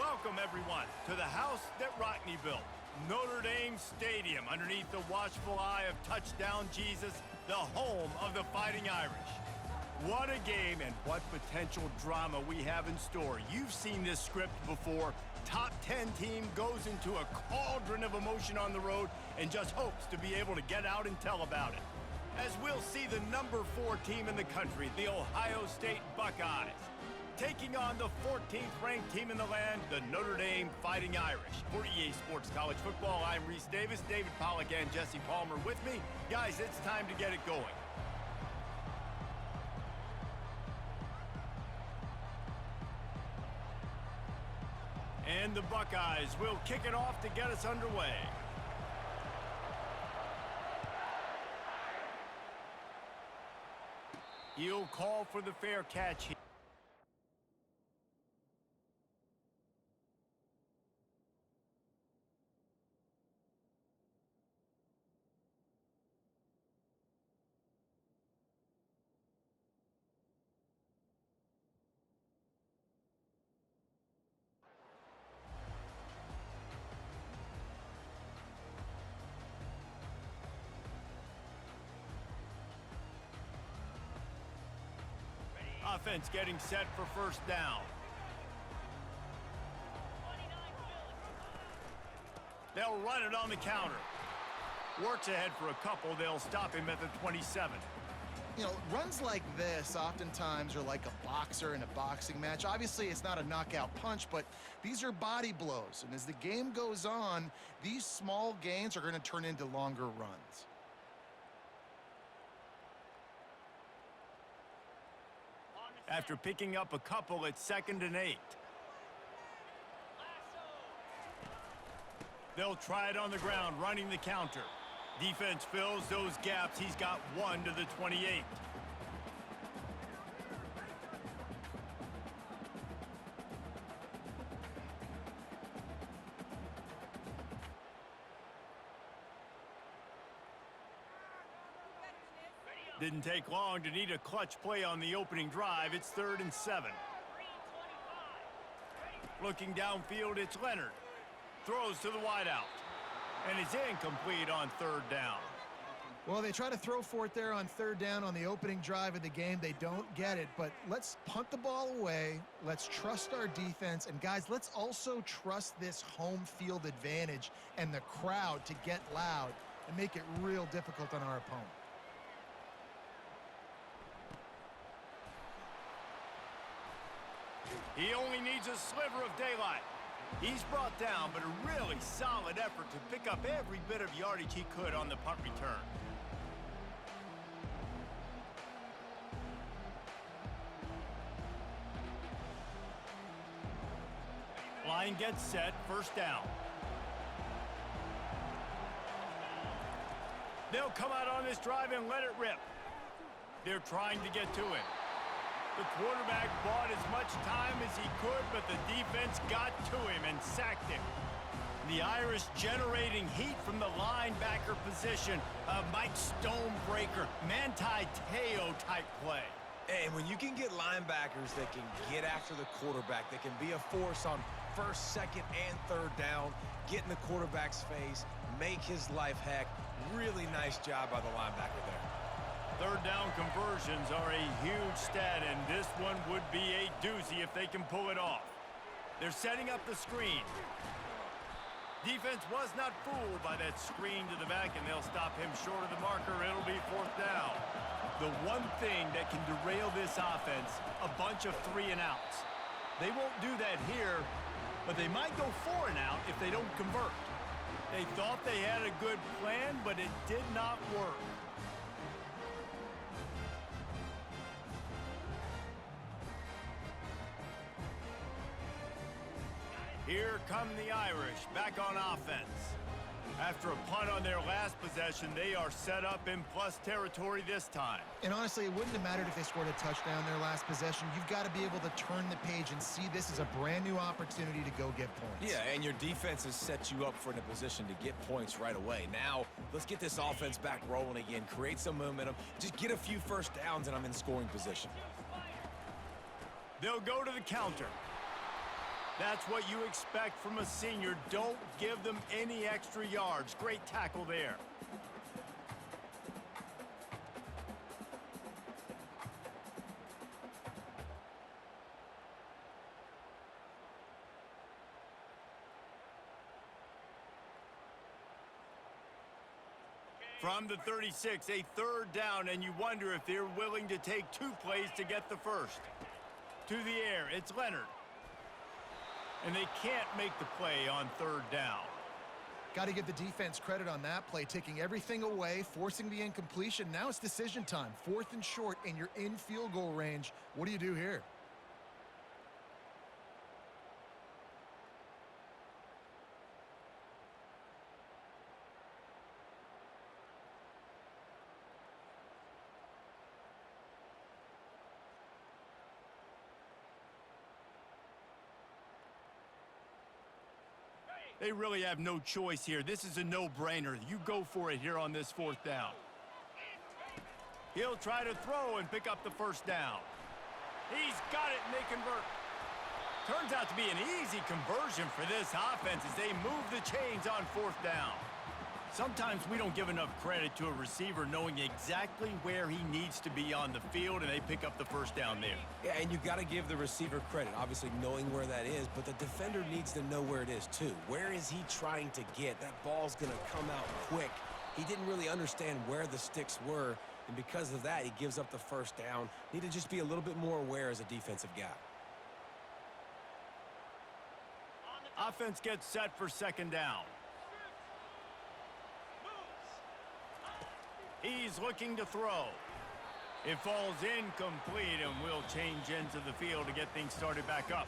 Welcome, everyone, to the house that Rockne built, Notre Dame Stadium, underneath the watchful eye of Touchdown Jesus, the home of the Fighting Irish. What a game and what potential drama we have in store. You've seen this script before. Top 10 team goes into a cauldron of emotion on the road and just hopes to be able to get out and tell about it. As we'll see the number 4 team in the country, the Ohio State Buckeyes, taking on the 14th ranked team in the land, the Notre Dame Fighting Irish. For EA Sports College Football, I'm Reese Davis, David Pollack and Jesse Palmer with me. Guys, it's time to get it going. And the Buckeyes will kick it off to get us underway. He'll call for the fair catch here. Offense getting set for first down. They'll run it on the counter. Works ahead for a couple. They'll stop him at the 27. You know, runs like this oftentimes are like a boxer in a boxing match. Obviously, it's not a knockout punch, but these are body blows. And as the game goes on, these small gains are going to turn into longer runs. After picking up a couple, it's 2nd and 8. They'll try it on the ground, running the counter. Defense fills those gaps. He's got 1 to the 28. Didn't take long to need a clutch play on the opening drive. It's 3rd and 7. Looking downfield, it's Leonard. Throws to the wideout. And it's incomplete on 3rd down. Well, they try to throw for it there on 3rd down on the opening drive of the game. They don't get it, but let's punt the ball away. Let's trust our defense. And, guys, let's also trust this home field advantage and the crowd to get loud and make it real difficult on our opponent. He only needs a sliver of daylight. He's brought down, but a really solid effort to pick up every bit of yardage he could on the punt return. Line gets set, first down. They'll come out on this drive and let it rip. They're trying to get to him. The quarterback bought as much time as he could, but the defense got to him and sacked him. The Irish generating heat from the linebacker position. A Mike Stonebreaker, Manti Te'o type play. And when you can get linebackers that can get after the quarterback, that can be a force on 1st, 2nd, and 3rd down, get in the quarterback's face, make his life heck, really nice job by the linebacker there. 3rd down conversions are a huge stat, and this one would be a doozy if they can pull it off. They're setting up the screen. Defense was not fooled by that screen to the back, and they'll stop him short of the marker. It'll be 4th down. The one thing that can derail this offense, a bunch of 3 and outs. They won't do that here, but they might go 4 and out if they don't convert. They thought they had a good plan, but it did not work. Here come the Irish, back on offense. After a punt on their last possession, they are set up in plus territory this time. And honestly, it wouldn't have mattered if they scored a touchdown their last possession. You've got to be able to turn the page and see this as a brand new opportunity to go get points. Yeah, and your defense has set you up for in a position to get points right away. Now, let's get this offense back rolling again, create some momentum, just get a few first downs, and I'm in scoring position. They'll go to the counter. That's what you expect from a senior. Don't give them any extra yards. Great tackle there. From the 36, a third down, and you wonder if they're willing to take 2 plays to get the first. To the air, it's Leonard. And they can't make the play on third down. Got to give the defense credit on that play, taking everything away, forcing the incompletion. Now it's decision time. 4th and short, and you're in field goal range. What do you do here? They really have no choice here. This is a no-brainer. You go for it here on this 4th down. He'll try to throw and pick up the first down. He's got it, and they convert. Turns out to be an easy conversion for this offense as they move the chains on 4th down. Sometimes we don't give enough credit to a receiver knowing exactly where he needs to be on the field, and they pick up the first down there. Yeah, and you got to give the receiver credit, obviously knowing where that is, but the defender needs to know where it is too. Where is he trying to get? That ball's going to come out quick. He didn't really understand where the sticks were, and because of that, he gives up the first down. Need to just be a little bit more aware as a defensive guy. Offense gets set for 2nd down. He's looking to throw. It falls incomplete, and we'll change into the field to get things started back up.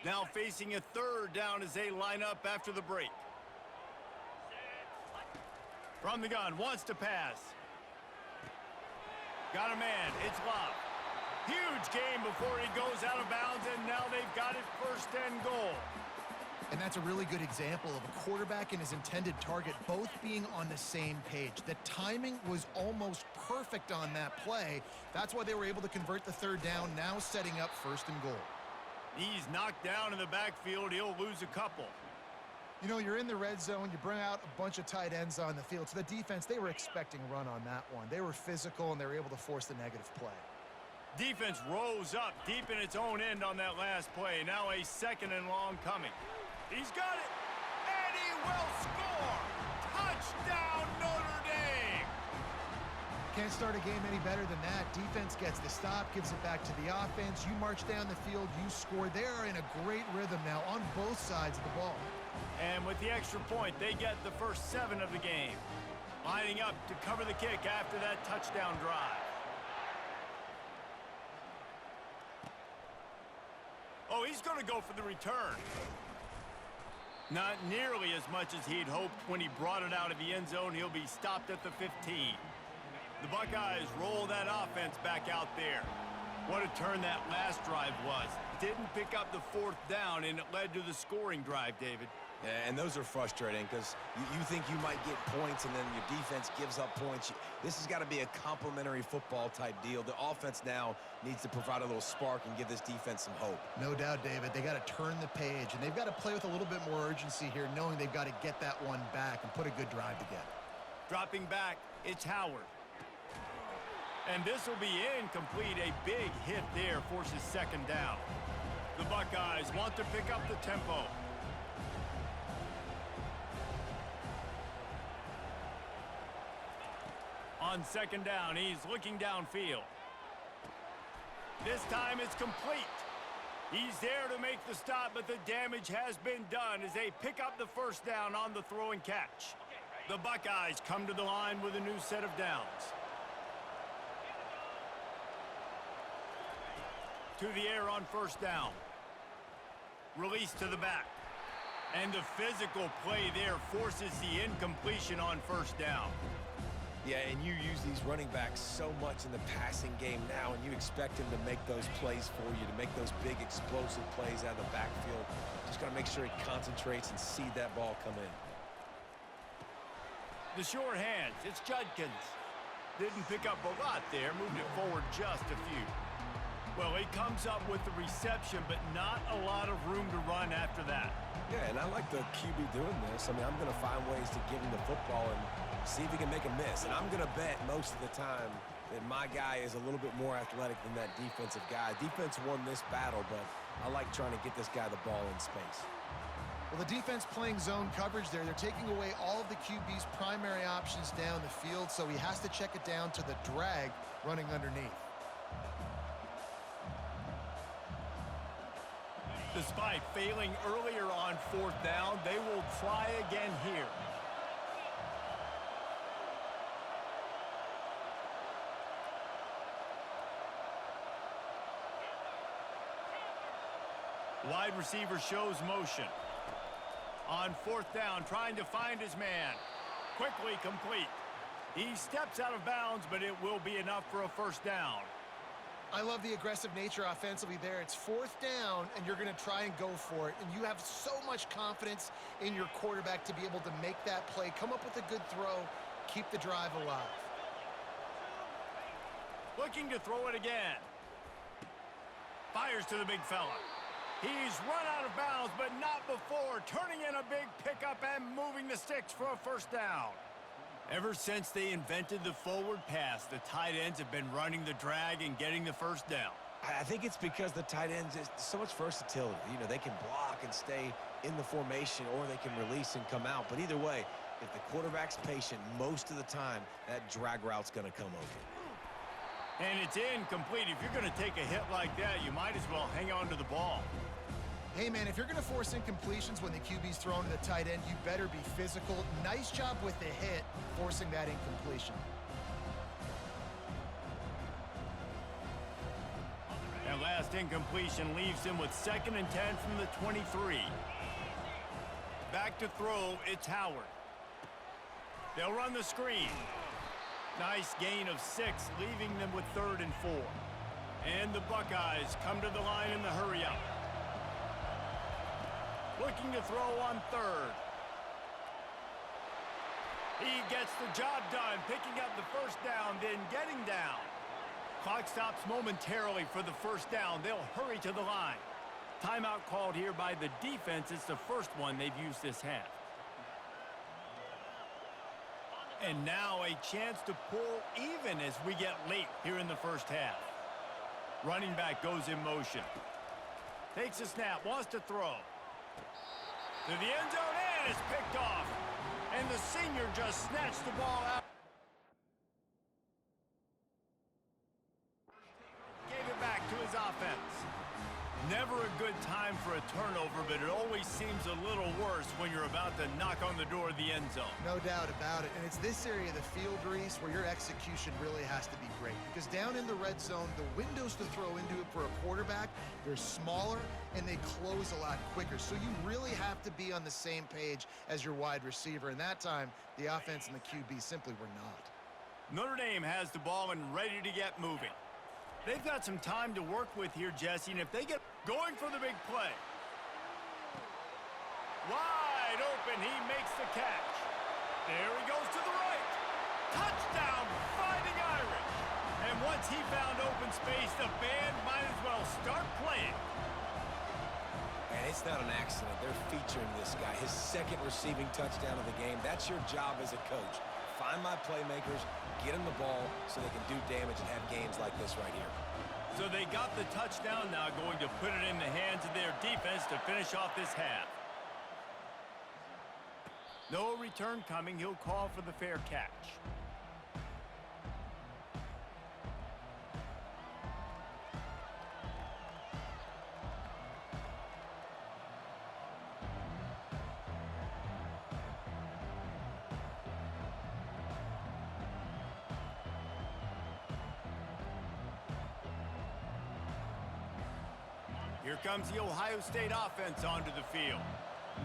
Now facing a 3rd down as they line up after the break. From the gun, wants to pass. Got a man, it's Love. Huge game before he goes out of bounds, and now they've got it 1st and goal. And that's a really good example of a quarterback and his intended target both being on the same page. The timing was almost perfect on that play. That's why they were able to convert the 3rd down, now setting up 1st and goal. He's knocked down in the backfield. He'll lose a couple. You know, you're in the red zone, you bring out a bunch of tight ends on the field. So the defense, they were expecting a run on that one. They were physical, and they were able to force the negative play. Defense rose up deep in its own end on that last play. Now a 2nd and long coming. He's got it, and he will score! Touchdown, Notre Dame! Can't start a game any better than that. Defense gets the stop, gives it back to the offense. You march down the field, you score. They are in a great rhythm now on both sides of the ball. And with the extra point, they get the first 7 of the game. Lining up to cover the kick after that touchdown drive. Oh, he's going to go for the return. Not nearly as much as he'd hoped when he brought it out of the end zone. He'll be stopped at the 15. The Buckeyes roll that offense back out there. What a turn that last drive was. Didn't pick up the 4th down, and it led to the scoring drive, David. Yeah, and those are frustrating because you think you might get points and then your defense gives up points. This has got to be a complementary football type deal. The offense now needs to provide a little spark and give this defense some hope. No doubt, David. They got to turn the page, and they've got to play with a little bit more urgency here, knowing they've got to get that one back and put a good drive together. Dropping back, it's Howard. And this will be incomplete. A big hit there forces 2nd down. The Buckeyes want to pick up the tempo. On 2nd down, he's looking downfield. This time it's complete. He's there to make the stop, but the damage has been done as they pick up the first down on the throw and catch. The Buckeyes come to the line with a new set of downs. To the air on 1st down. Release to the back. And the physical play there forces the incompletion on 1st down. Yeah, and you use these running backs so much in the passing game now, and you expect them to make those plays for you, to make those big explosive plays out of the backfield. Just got to make sure he concentrates and see that ball come in. The sure hands, it's Judkins. Didn't pick up a lot there, moved it forward just a few. Well, he comes up with the reception, but not a lot of room to run after that. Yeah, and I like the QB doing this. I mean, I'm going to find ways to give him the football and see if he can make a miss. And I'm going to bet most of the time that my guy is a little bit more athletic than that defensive guy. Defense won this battle, but I like trying to get this guy the ball in space. Well, the defense playing zone coverage there. They're taking away all of the QB's primary options down the field, so he has to check it down to the drag running underneath. Despite failing earlier on 4th down, they will try again here. Wide receiver shows motion. On 4th down, trying to find his man. Quickly complete. He steps out of bounds, but it will be enough for a 1st down. I love the aggressive nature offensively there. It's 4th down, and you're going to try and go for it. And you have so much confidence in your quarterback to be able to make that play, come up with a good throw, keep the drive alive. Looking to throw it again. Fires to the big fella. He's run out of bounds, but not before turning in a big pickup and moving the sticks for a 1st down. Ever since they invented the forward pass, the tight ends have been running the drag and getting the 1st down. I think it's because the tight ends is so much versatility. You know, they can block and stay in the formation, or they can release and come out. But either way, if the quarterback's patient, most of the time, that drag route's going to come over. And it's incomplete. If you're going to take a hit like that, you might as well hang on to the ball. Hey, man, if you're going to force incompletions when the QB's thrown to the tight end, you better be physical. Nice job with the hit, forcing that incompletion. That last incompletion leaves him with 2nd and 10 from the 23. Back to throw, it's Howard. They'll run the screen. Nice gain of 6, leaving them with 3rd and 4. And the Buckeyes come to the line in the hurry-up. Looking to throw on 3rd. He gets the job done, picking up the 1st down, then getting down. Clock stops momentarily for the 1st down. They'll hurry to the line. Timeout called here by the defense. It's the first one they've used this half. And now a chance to pull even as we get late here in the 1st half. Running back goes in motion. Takes a snap, wants to throw. To the end zone, and it's picked off. And the senior just snatched the ball out. Gave it back to his offense. Never a good time for a turnover, but it always seems a little worse when you're about to knock on the door of the end zone. No doubt about it. And it's this area of the field, Reese, where your execution really has to be great. Because down in the red zone, the windows to throw into it for a quarterback, they're smaller and they close a lot quicker. So you really have to be on the same page as your wide receiver. And that time, the offense and the QB simply were not. Notre Dame has the ball and ready to get moving. They've got some time to work with here, Jesse, and if they get going for the big play. Wide open, he makes the catch. There he goes to the right. Touchdown, Fighting Irish. And once he found open space, the band might as well start playing. And it's not an accident. They're featuring this guy. His 2nd receiving touchdown of the game. That's your job as a coach. Find my playmakers, get them the ball so they can do damage and have games like this right here. So they got the touchdown, now going to put it in the hands of their defense to finish off this half. No return coming. He'll call for the fair catch. Here comes the Ohio State offense onto the field.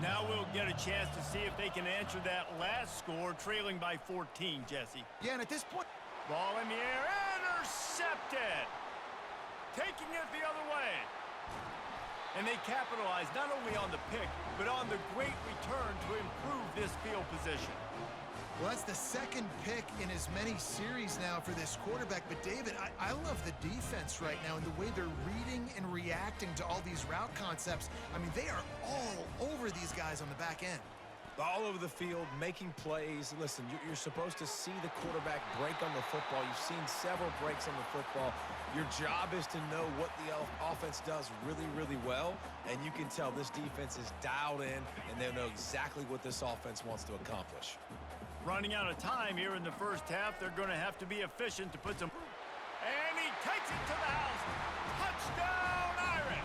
Now we'll get a chance to see if they can answer that last score, trailing by 14, Jesse. Yeah, and at this point... Ball in the air, intercepted! Taking it the other way. And they capitalize not only on the pick, but on the great return to improve this field position. Well, that's the second pick in as many series now for this quarterback. But, David, I love the defense right now and the way they're reading and reacting to all these route concepts. I mean, they are all over these guys on the back end. All over the field, making plays. Listen, you're supposed to see the quarterback break on the football. You've seen several breaks on the football. Your job is to know what the offense does really, really well. And you can tell this defense is dialed in, and they know exactly what this offense wants to accomplish. Running out of time here in the first half. They're going to have to be efficient to put some... And he takes it to the house. Touchdown, Irish!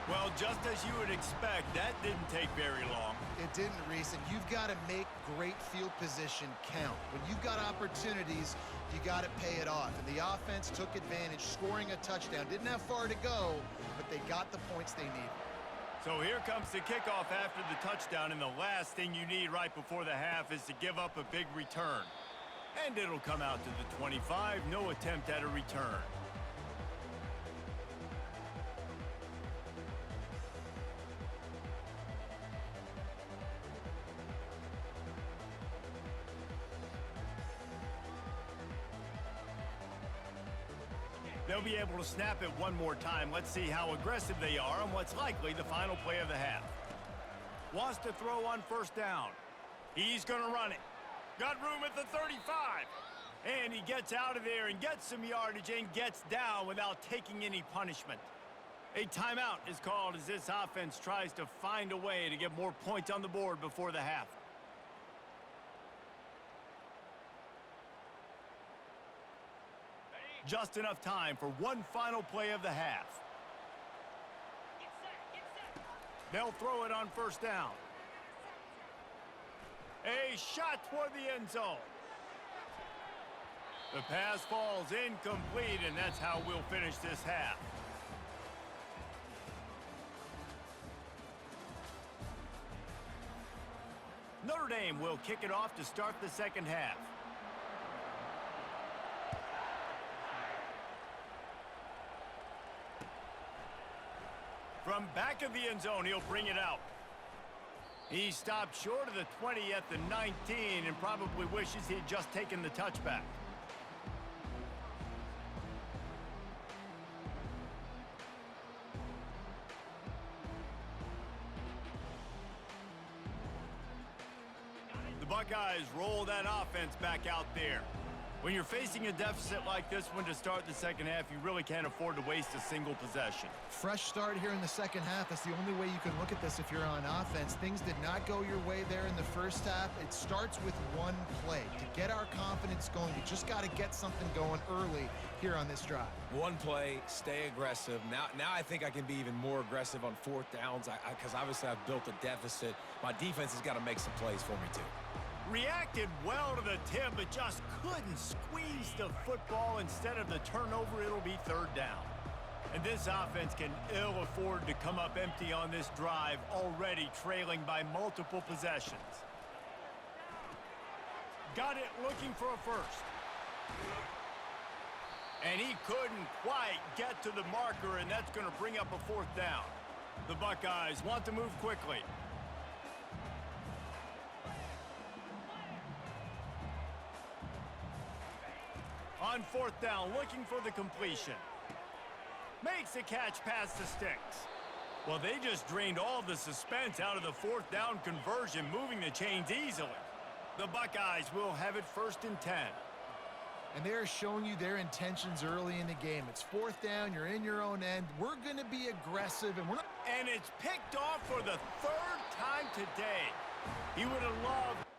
Well, just as you would expect, that didn't take very long. It didn't, Reese, and you've got to make great field position count. When you've got opportunities, you got to pay it off. And the offense took advantage, scoring a touchdown. Didn't have far to go, but they got the points they needed. So here comes the kickoff after the touchdown, and the last thing you need right before the half is to give up a big return. And it'll come out to the 25, no attempt at a return. They'll be able to snap it one more time. Let's see how aggressive they are on what's likely the final play of the half. Wants to throw on first down. He's going to run it. Got room at the 35. And he gets out of there and gets some yardage and gets down without taking any punishment. A timeout is called as this offense tries to find a way to get more points on the board before the half. Just enough time for one final play of the half. They'll throw it on first down. A shot toward the end zone. The pass falls incomplete, and that's how we'll finish this half. Notre Dame will kick it off to start the second half. From back of the end zone, he'll bring it out. He stopped short of the 20 at the 19 and probably wishes he'd just taken the touchback. The Buckeyes roll that offense back out there. When you're facing a deficit like this one to start the second half, you really can't afford to waste a single possession. Fresh start here in the second half. That's the only way you can look at this if you're on offense. Things did not go your way there in the first half. It starts with one play. To get our confidence going, you just got to get something going early here on this drive. One play, stay aggressive. Now I think I can be even more aggressive on fourth downs because obviously I've built a deficit. My defense has got to make some plays for me too. Reacted well to the tip, but just couldn't squeeze the football. Instead of the turnover, it'll be third down. And this offense can ill afford to come up empty on this drive, already trailing by multiple possessions. Got it looking for a first. And he couldn't quite get to the marker, and that's going to bring up a fourth down. The Buckeyes want to move quickly. On fourth down, looking for the completion. Makes a catch past the sticks. Well, they just drained all the suspense out of the fourth down conversion, moving the chains easily. The Buckeyes will have it 1st and 10. And they're showing you their intentions early in the game. It's fourth down, you're in your own end. We're going to be aggressive, and we're not... And it's picked off for the 3rd time today. He would have loved...